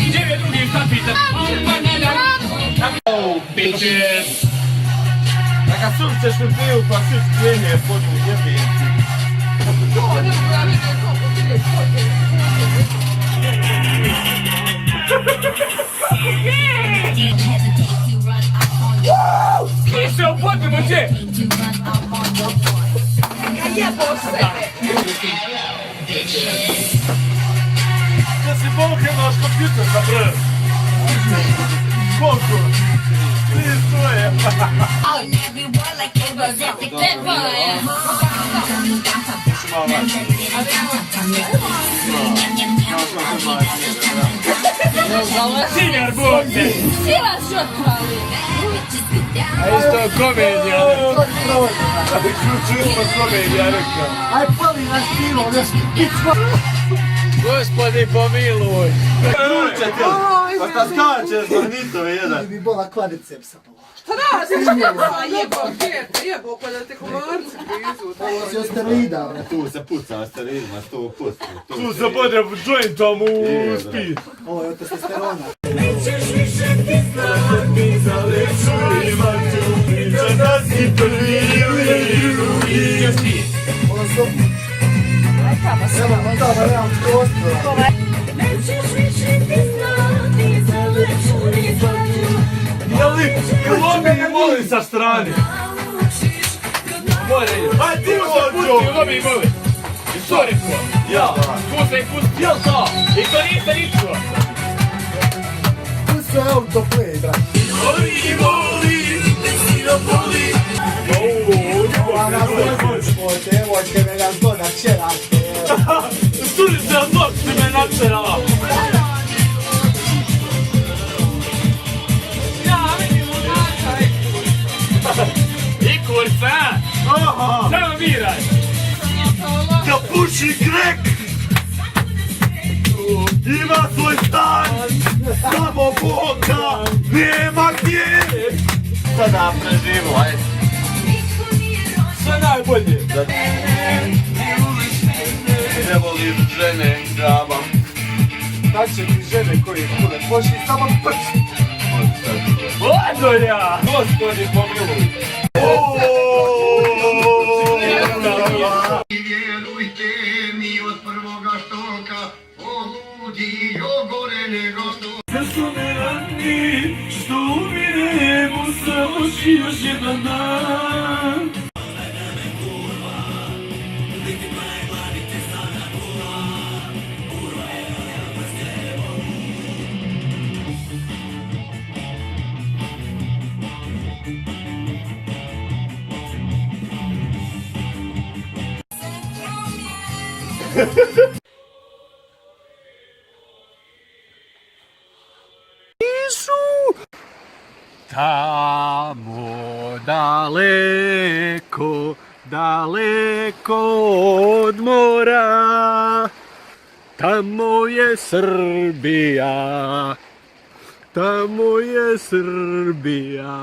Gdzie mnie drugi wstawić? Oh, bitches! Taka sukces tu był, klasyczny nie, podwój nie wiem. Kisze, opłaty, bo cię! To si Boke naš kompjuter zabrao. Koliko? Ti stoje. Cigar, bogde! Sila šotrali. A isto komedija. Čisto komedija, rekao. Aj pali nas pivo, nešto pičva. Gospodi, pomiluj! Ruče ti! Pa šta skačeš, magnitove jedan. Mi bi bola kvadricepsa. Jebo, pa da te komarci blizu. Ovo si o steroida, bre. Tu se puca steroidima, 100%. Tu se bodre jointom u speed. Ovo je od testosterona. Nećeš više ti znati za lepšu imaću. Priča da si prvi ili drugi. Ovo su... Evo, tamo nemam prostora. Nećeš više ti znati za lepšu imaću. Jeli, klobi i moli sa strane. More, Aj ti pusti, klobi i moli. I sorry ko? Ja, tu se pusti, jel to? I to niste ničuo. Tu su autoplay, brat. Voli i moli, nesi da voli. Ova nas dođe, devojke me nas dođe, čerate. Sturi se od nog si me nacerala. I kurca! Samo biraj! Da puši grek! Ima svoj stan! Samo Boga! Nema gdje! Sada preživu, ajde! Sve najbolje! Ne volim žene, grabam. Tad će ti žene koji kule, pošli samo prč. Vodolja! Gospodi pomiluj! Vjerujte mi od prvoga štoka, oludio gore nego što. Sve su me rani, što umirem u samoći još jedan dan. Tamo daleko, daleko od mora, tamo je Srbija, tamo je Srbija.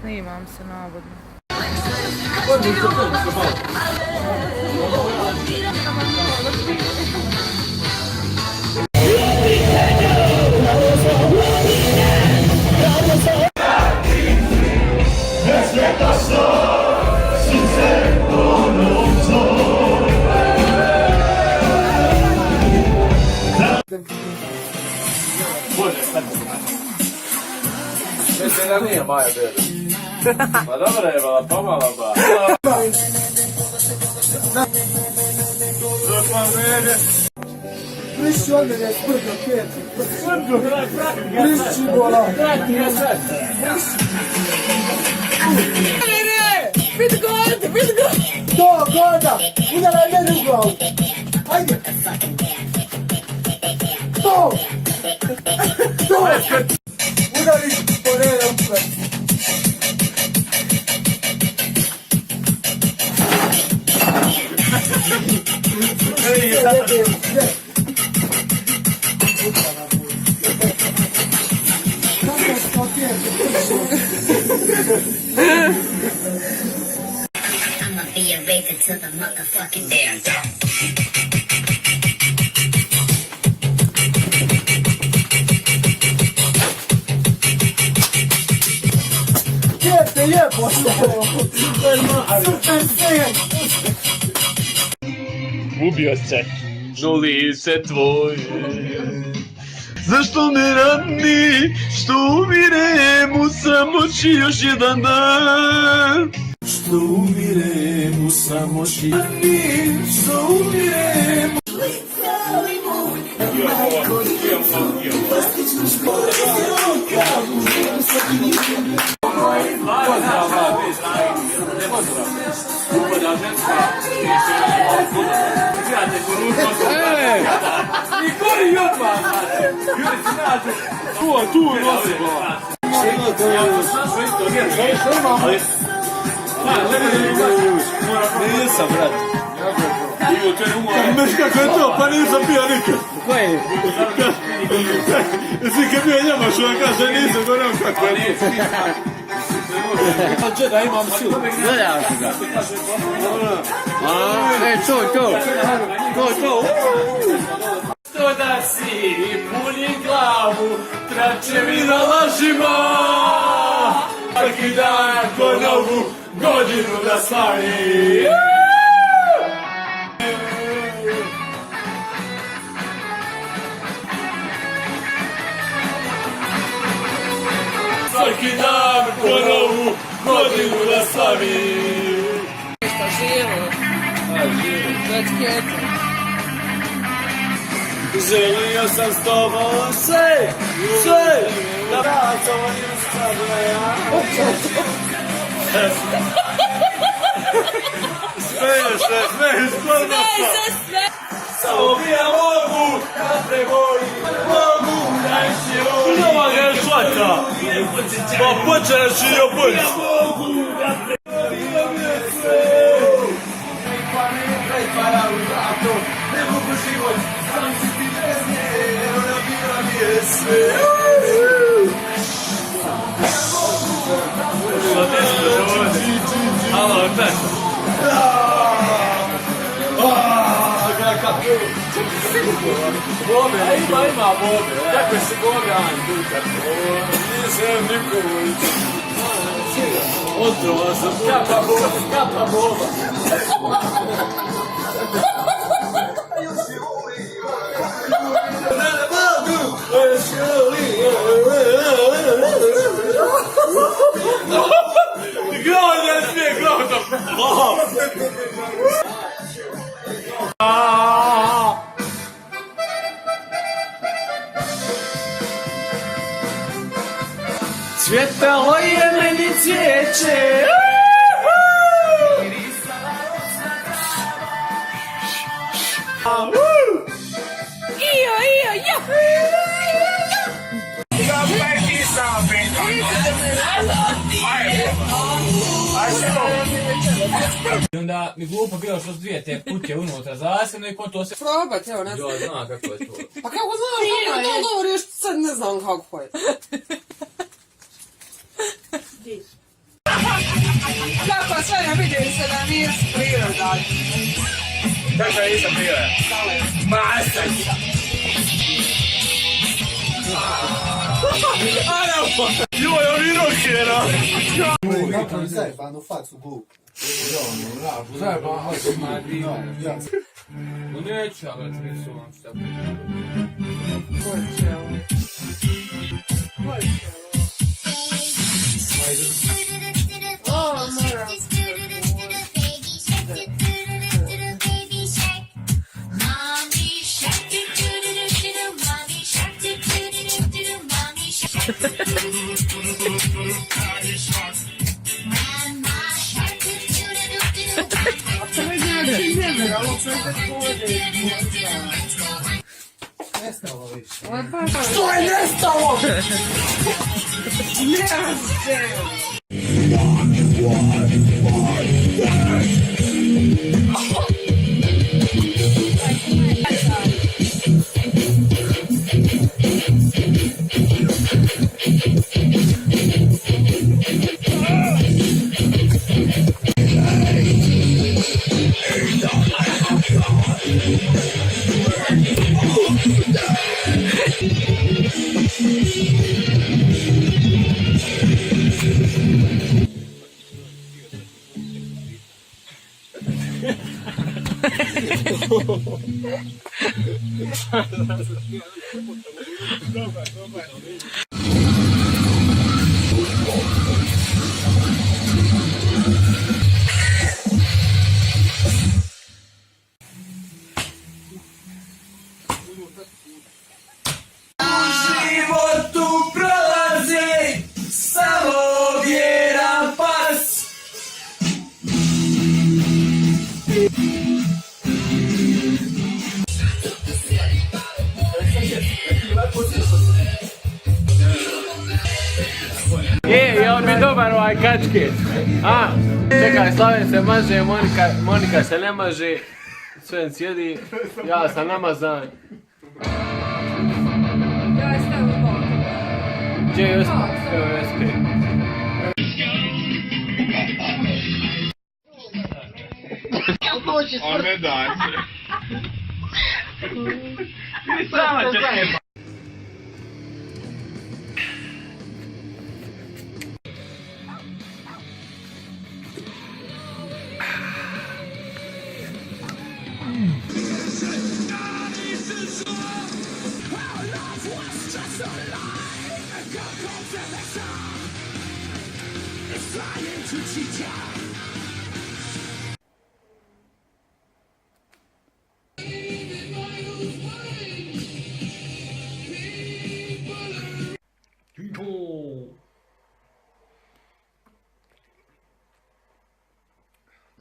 Snimam se navodno. Mislim da nije Maja Bebe. Pa dobra je bila, pomala ba. Prišći od mene, sprdo, peti. Prišći, bola. Bit god! To, gorda, udaraj mene u glavu. Ajde. To. To. Udari po redom sve. Kako smo tijeli? motherfucking dance. Jebte, lijepo ste. Super sen. Ubio se, žuli se tvoje. Zašto me rani, što umirem u samoći još jedan dan? Što umirem u samoći, što umirem. Tu nosi. Nisam, brat. Znaš kako je to? Pa nisam bio nikad. Koji? Jesi kad bio Njemaš, on kaže nisam, govorim kako je to. Hoće da imam silu. Gledam se ga. To. Što da si puni glavu tračevina lažima, svaki dan ko novu godinu da slavi. Svaki dan ko novu godinu da slavi. Šta živo? Već kjeta. Želio sam s tobom sve, da praconim sadleja. Smeješ se, sve. Samo bi ja mogu da te volim, mogu da išći. Nova ga je šlaka, pa počeš i obojiš. Mogu da te volim sve. Ne mogu život, sam si ti bez nje, ona bila mi je sve. Halo, tak. Bobe, ima Bobe. Kako si Bobe, Anduka? Nisam nikomu. Otrova sam, kapa Boba. Glada smije, glada. Cvjetalo je meni cvijeće. I onda mi glupo bilo što su dvije te kutije unutra zasebno i ko to se... Probat, evo, ne znam. Jo, znam kako je to. Pa kako znaš, kako to govoriš, sad ne znam kako je. Kako sve ne vidim se da nisi priroda. Kako je nisam priroda? Masaj! Joj, ovi rokera! Napravi zajebanu facu glup. Zajebano, hoće mali. No neću ja gledati risovam šta. Ko je čelo? Ko je čelo? O, moram. Nestalo više. Što je nestalo? Hey! životu prolazi, samo vjeran pas. Jel mi dobar ovaj kačket? A, čekaj, Slaven se maže, Monika se ne maže, Sven sjedi, ja sam namazan. Gdje je Josip? Evo Josip. A ne daj se.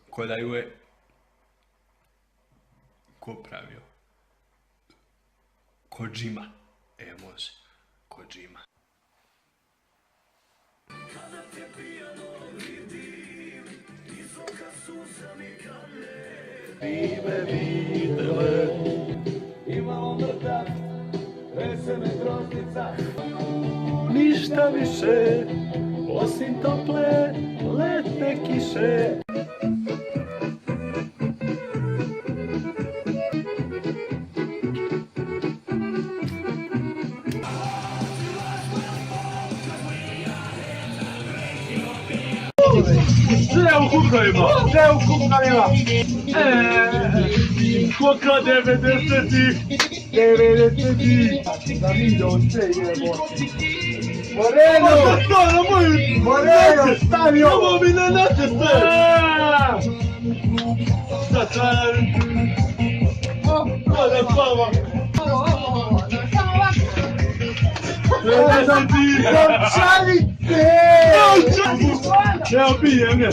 Ko da ju je... Ko pravio? Kojima. Može. Kojima. Ribe videle, imamo mrtav, veseme groznica. Ništa više, osim tople, letne kiše. Sve u kupnovima! Sve u kupnovima! Koka 90-ih! 90-ih! Da vidio sve jebo! Moreno, stavi ovo! Ovo mi ne natjece! Šta čar? Kada spava? Evo pijem je.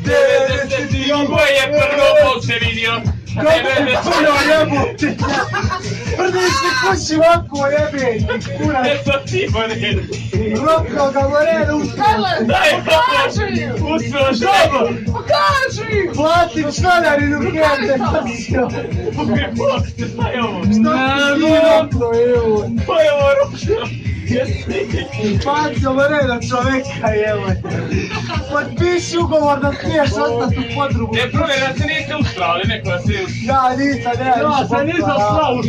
90-ih, ovo je prvo bol se vidio. 90-ih. Prdiš mi kući ovako jebe, kurac. Eto ti Moreno. Rokno ga Moreno, Daj pokaži! Uspjela šaba! pokaži! Platim članarinu kjerde, pasio. Pogaj plakte, šta je ovo? Što ti rokno, evo? Pa je ovo rokno. Pasio Moreno čoveka, evo. Potpiši ugovor da smiješ ostati u podrugu. Ne provjeram se niste ustrali, neko da se ustrali. Ja nisam, Ja sam nisam slao u